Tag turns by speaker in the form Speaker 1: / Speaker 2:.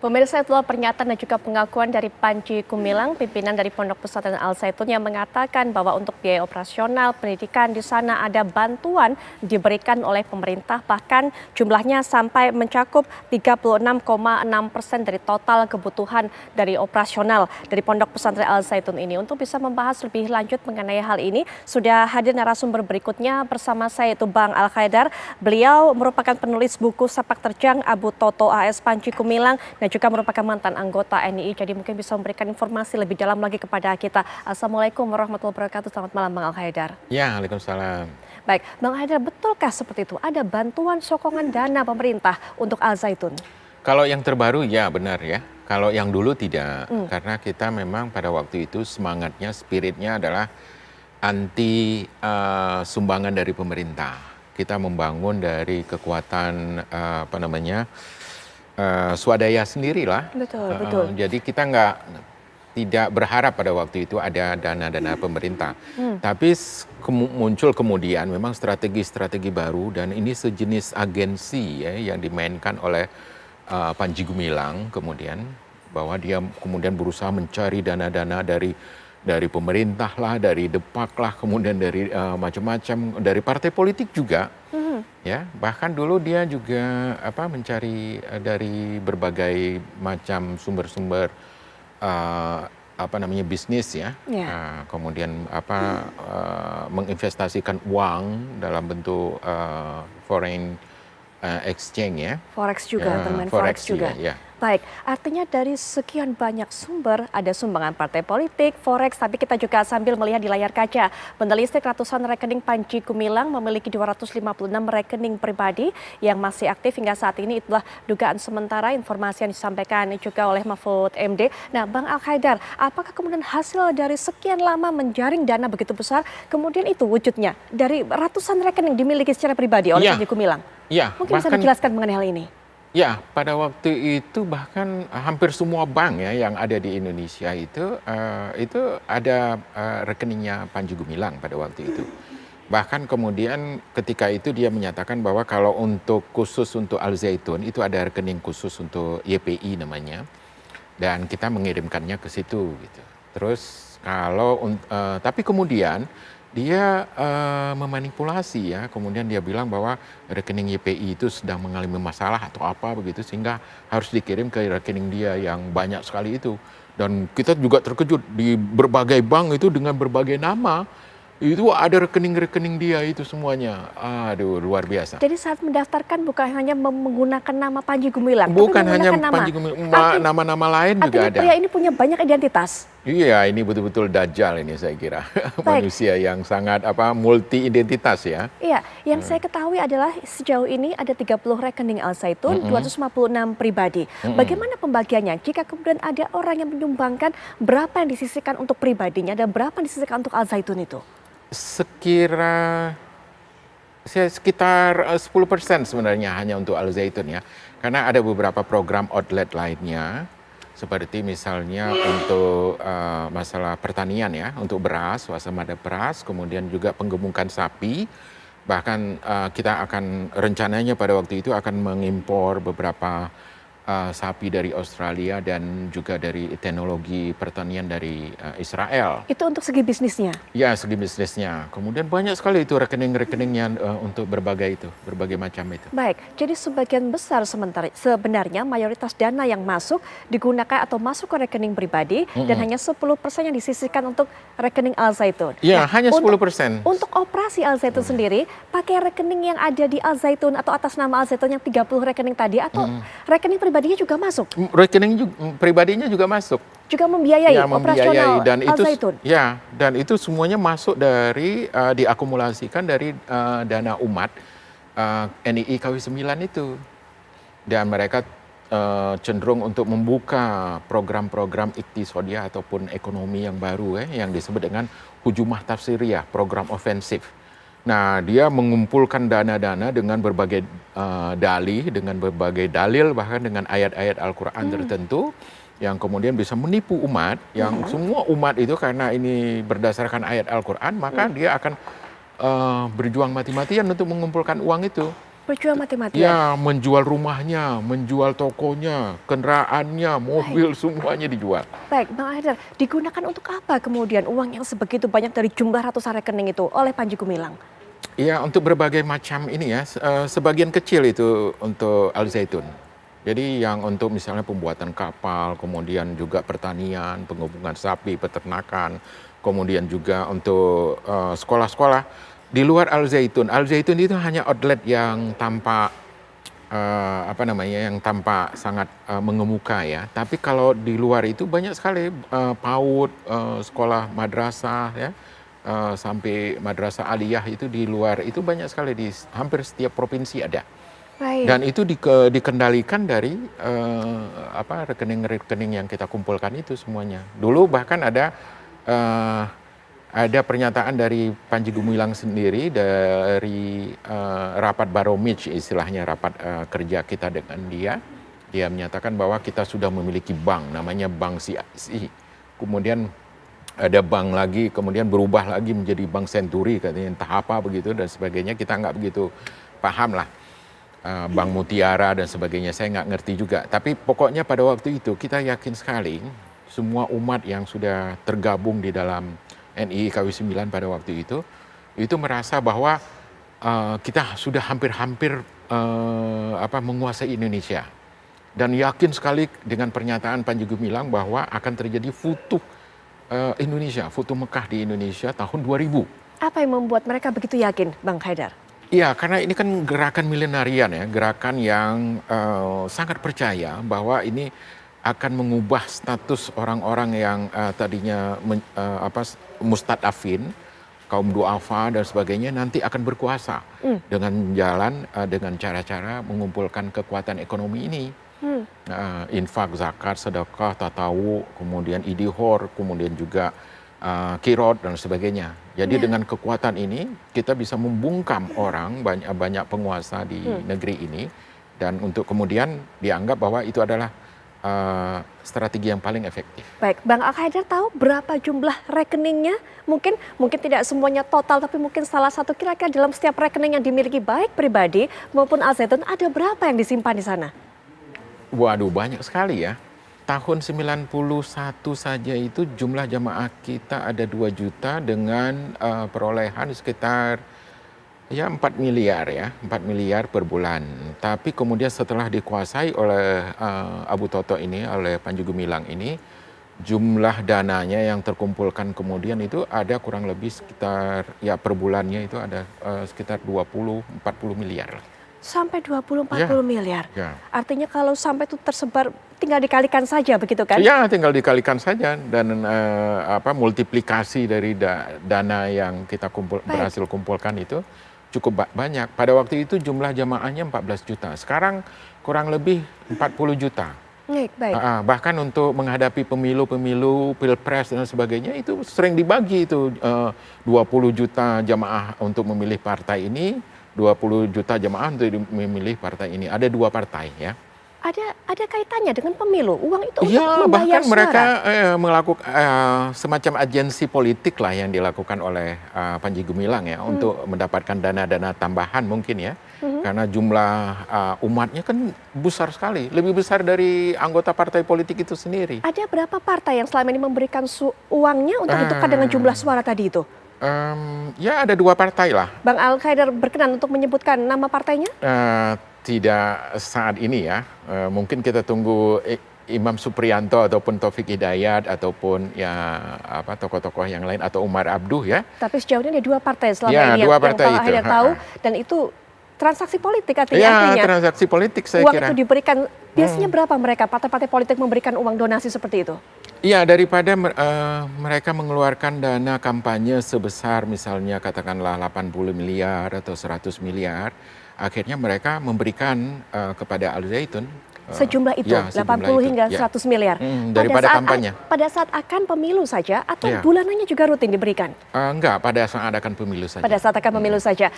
Speaker 1: Pemirsa, itulah pernyataan dan juga pengakuan dari Panji Gumilang, pimpinan dari Pondok Pesantren Al Zaitun yang mengatakan bahwa untuk biaya operasional pendidikan di sana ada bantuan diberikan oleh pemerintah, bahkan jumlahnya sampai mencakup 36,6% dari total kebutuhan dari operasional dari Pondok Pesantren Al Zaitun ini. Untuk bisa membahas lebih lanjut mengenai hal ini, sudah hadir narasumber berikutnya bersama saya, yaitu Bang Al Khaedar. Beliau merupakan penulis buku Sepak Terjang Abu Toto AS Panji Gumilang dan juga merupakan mantan anggota NII, jadi mungkin bisa memberikan informasi lebih dalam lagi kepada kita. Assalamualaikum warahmatullahi wabarakatuh. Selamat malam Bang Al Khaedar.
Speaker 2: Ya, waalaikumsalam.
Speaker 1: Baik, Bang Al Khaedar, betulkah seperti itu? Ada bantuan sokongan dana pemerintah untuk Al Zaitun?
Speaker 2: Kalau yang terbaru ya benar ya. Kalau yang dulu tidak, karena kita memang pada waktu itu semangatnya, spiritnya adalah anti sumbangan dari pemerintah. Kita membangun dari kekuatan swadaya sendirilah.
Speaker 1: Betul.
Speaker 2: Jadi kita tidak berharap pada waktu itu ada dana-dana pemerintah. Tapi muncul kemudian memang strategi-strategi baru, dan ini sejenis agensi ya yang dimainkan oleh Panji Gumilang kemudian, bahwa dia kemudian berusaha mencari dana-dana dari pemerintah lah, dari Depak lah, kemudian dari macam-macam, dari partai politik juga. Ya, bahkan dulu dia juga mencari dari berbagai macam sumber-sumber bisnis ya. Kemudian menginvestasikan uang dalam bentuk foreign exchange ya.
Speaker 1: Forex juga, bermain Forex juga.
Speaker 2: Ya.
Speaker 1: Baik, artinya dari sekian banyak sumber, ada sumbangan partai politik, Forex, tapi kita juga sambil melihat di layar kaca, menelisik ratusan rekening Panji Gumilang memiliki 256 rekening pribadi yang masih aktif hingga saat ini. Itulah dugaan sementara informasi yang disampaikan juga oleh Mahfud MD. Nah, Bang Al Khaedar, apakah kemudian hasil dari sekian lama menjaring dana begitu besar, kemudian itu wujudnya dari ratusan rekening dimiliki secara pribadi oleh Panji Gumilang?
Speaker 2: Ya,
Speaker 1: mungkin bisa dijelaskan mengenai hal ini?
Speaker 2: Ya, pada waktu itu bahkan hampir semua bank ya yang ada di Indonesia itu ada rekeningnya Panji Gumilang pada waktu itu. Bahkan kemudian ketika itu dia menyatakan bahwa kalau khusus untuk Al Zaitun itu ada rekening khusus untuk YPI namanya, dan kita mengirimkannya ke situ gitu. Terus tapi kemudian dia memanipulasi ya, kemudian dia bilang bahwa rekening YPI itu sedang mengalami masalah atau apa begitu, sehingga harus dikirim ke rekening dia yang banyak sekali itu. Dan kita juga terkejut, di berbagai bank itu dengan berbagai nama, itu ada rekening-rekening dia itu semuanya. Aduh, luar biasa.
Speaker 1: Jadi saat mendaftarkan bukan hanya menggunakan nama Panji Gumilang,
Speaker 2: bukan
Speaker 1: tapi
Speaker 2: hanya
Speaker 1: nama.
Speaker 2: Panji Gumilang, nama-nama lain juga ada.
Speaker 1: Pria ini punya banyak identitas.
Speaker 2: Iya, ini betul-betul dajjal ini saya kira. Manusia yang sangat multi identitas ya.
Speaker 1: Iya, yang saya ketahui adalah sejauh ini ada 30 rekening Al Zaitun, 256 pribadi. Bagaimana pembagiannya? Jika kemudian ada orang yang menyumbangkan, berapa yang disisihkan untuk pribadinya dan berapa yang disisihkan untuk Al Zaitun itu?
Speaker 2: Sekitar 10% sebenarnya hanya untuk Al Zaitun ya. Karena ada beberapa program outlet lainnya, seperti misalnya untuk masalah pertanian ya, untuk beras, swasembada beras, kemudian juga penggemukan sapi. Bahkan kita akan rencananya pada waktu itu akan mengimpor beberapa sapi dari Australia dan juga dari teknologi pertanian dari Israel.
Speaker 1: Itu untuk segi bisnisnya?
Speaker 2: Ya, segi bisnisnya. Kemudian banyak sekali itu rekening-rekeningnya untuk berbagai macam itu.
Speaker 1: Baik, jadi sebagian besar sebenarnya mayoritas dana yang masuk digunakan atau masuk ke rekening pribadi dan hanya 10% yang disisihkan untuk rekening Al Zaitun.
Speaker 2: Ya, hanya 10%.
Speaker 1: Untuk operasi Al Zaitun sendiri, pakai rekening yang ada di Al Zaitun atau atas nama Al Zaitun yang 30 rekening tadi, atau rekening pribadinya juga masuk?
Speaker 2: Rekening pribadinya juga masuk.
Speaker 1: Juga membiayai operasional Al Zaitun?
Speaker 2: Ya, dan itu semuanya masuk dari diakumulasikan dari dana umat NII KW9 itu. Dan mereka cenderung untuk membuka program-program iktisadia ataupun ekonomi yang baru yang disebut dengan hujumah tafsiriyah, program ofensif. Nah, dia mengumpulkan dana-dana dengan berbagai dengan berbagai dalil, bahkan dengan ayat-ayat Al-Quran tertentu, yang kemudian bisa menipu umat, yang semua umat itu karena ini berdasarkan ayat Al-Quran, maka dia akan berjuang mati-matian untuk mengumpulkan uang itu.
Speaker 1: Berjuang mati-matian.
Speaker 2: Ya, menjual rumahnya, menjual tokonya, kendaraannya, mobil, semuanya dijual.
Speaker 1: Baik, Bang Haidar, digunakan untuk apa kemudian uang yang sebegitu banyak dari jumlah ratusan rekening itu oleh Panji Gumilang?
Speaker 2: Ya, untuk berbagai macam ini ya, sebagian kecil itu untuk Al Zaitun. Jadi yang untuk misalnya pembuatan kapal, kemudian juga pertanian, penghubungan sapi, peternakan, kemudian juga untuk sekolah-sekolah di luar Al Zaitun. Al Zaitun itu hanya outlet yang tampak apa namanya, yang tampak sangat mengemuka ya. Tapi kalau di luar itu banyak sekali PAUD, sekolah madrasah ya, sampai madrasah aliyah itu di luar itu banyak sekali di hampir setiap provinsi ada.
Speaker 1: Baik.
Speaker 2: Dan itu dikendalikan dari apa rekening-rekening yang kita kumpulkan itu semuanya. Dulu bahkan ada pernyataan dari Panji Gumilang sendiri dari rapat Baromij, istilahnya rapat kerja kita dengan dia. Dia menyatakan bahwa kita sudah memiliki bank, namanya Bank CIC. Kemudian ada bank lagi, kemudian berubah lagi menjadi Bank Senturi, katanya entah apa begitu dan sebagainya. Kita nggak begitu paham lah. Bank Mutiara dan sebagainya, saya nggak ngerti juga. Tapi pokoknya pada waktu itu kita yakin sekali semua umat yang sudah tergabung di dalam NII KW9 pada waktu itu merasa bahwa kita sudah hampir-hampir menguasai Indonesia. Dan yakin sekali dengan pernyataan Panji Gumilang bahwa akan terjadi futuh Indonesia, futuh Mekah di Indonesia tahun 2000.
Speaker 1: Apa yang membuat mereka begitu yakin, Bang Haidar?
Speaker 2: Iya, karena ini kan gerakan milenarian ya, gerakan yang sangat percaya bahwa ini akan mengubah status orang-orang yang tadinya mustadafin, kaum duafa dan sebagainya nanti akan berkuasa dengan dengan cara-cara mengumpulkan kekuatan ekonomi ini. Infak, zakat, sedekah, tatawu, kemudian idihor, kemudian juga kirot dan sebagainya. Jadi dengan kekuatan ini kita bisa membungkam orang, banyak penguasa di negeri ini, dan untuk kemudian dianggap bahwa itu adalah strategi yang paling efektif.
Speaker 1: Baik, Bang Haidar tahu berapa jumlah rekeningnya? Mungkin tidak semuanya total, tapi mungkin salah satu kira-kira dalam setiap rekening yang dimiliki baik pribadi maupun Al Zaitun ada berapa yang disimpan di sana?
Speaker 2: Waduh, banyak sekali ya. Tahun 91 saja itu jumlah jamaah kita ada 2 juta dengan perolehan sekitar ya 4 miliar ya, 4 miliar per bulan. Tapi kemudian setelah dikuasai oleh Abu Toto ini, oleh Panji Gumilang ini, jumlah dananya yang terkumpulkan kemudian itu ada kurang lebih sekitar ya per bulannya itu ada sekitar 20-40 miliar lah.
Speaker 1: Sampai 20-40 miliar.
Speaker 2: Ya.
Speaker 1: Artinya kalau sampai itu tersebar tinggal dikalikan saja begitu kan?
Speaker 2: Ya, tinggal dikalikan saja dan multiplikasi dari dana yang kita berhasil kumpulkan itu cukup banyak. Pada waktu itu jumlah jamaahnya 14 juta. Sekarang kurang lebih 40 juta.
Speaker 1: Baik.
Speaker 2: Bahkan untuk menghadapi pemilu, pilpres dan sebagainya itu sering dibagi itu 20 juta jamaah untuk memilih partai ini, 20 juta jamaah untuk memilih partai ini. Ada 2 partai ya.
Speaker 1: Ada kaitannya dengan pemilu, uang itu untuk
Speaker 2: Ya,
Speaker 1: membayar
Speaker 2: bahkan mereka
Speaker 1: suara.
Speaker 2: melakukan semacam agensi politik lah yang dilakukan oleh Panji Gumilang ya untuk mendapatkan dana-dana tambahan mungkin ya. Karena jumlah umatnya kan besar sekali, lebih besar dari anggota partai politik itu sendiri.
Speaker 1: Ada berapa partai yang selama ini memberikan uangnya untuk ditukar dengan jumlah suara tadi itu?
Speaker 2: Ya ada 2 partai lah.
Speaker 1: Bang Al Haidar berkenan untuk menyebutkan nama partainya?
Speaker 2: Tidak saat ini ya. Mungkin kita tunggu Imam Supriyanto ataupun Taufik Hidayat ataupun ya tokoh-tokoh yang lain atau Umar Abduh ya.
Speaker 1: Tapi sejauh ini ada 2 partai selama
Speaker 2: Ya,
Speaker 1: ini
Speaker 2: 2
Speaker 1: yang
Speaker 2: partai
Speaker 1: Bang
Speaker 2: itu.
Speaker 1: Haidar tahu dan itu transaksi politik artinya.
Speaker 2: Ya, transaksi politik saya
Speaker 1: uang
Speaker 2: kira.
Speaker 1: itu diberikan biasanya berapa mereka partai-partai politik memberikan uang donasi seperti itu?
Speaker 2: Iya, daripada mereka mengeluarkan dana kampanye sebesar misalnya katakanlah 80 miliar atau 100 miliar, akhirnya mereka memberikan kepada Al Zaitun
Speaker 1: sejumlah itu,
Speaker 2: ya,
Speaker 1: 80 hingga 100 miliar.
Speaker 2: daripada kampanye.
Speaker 1: Pada saat akan pemilu saja atau
Speaker 2: Ya.
Speaker 1: bulanannya juga rutin diberikan?
Speaker 2: Enggak, pada saat akan pemilu saja.
Speaker 1: Pada saat akan pemilu saja.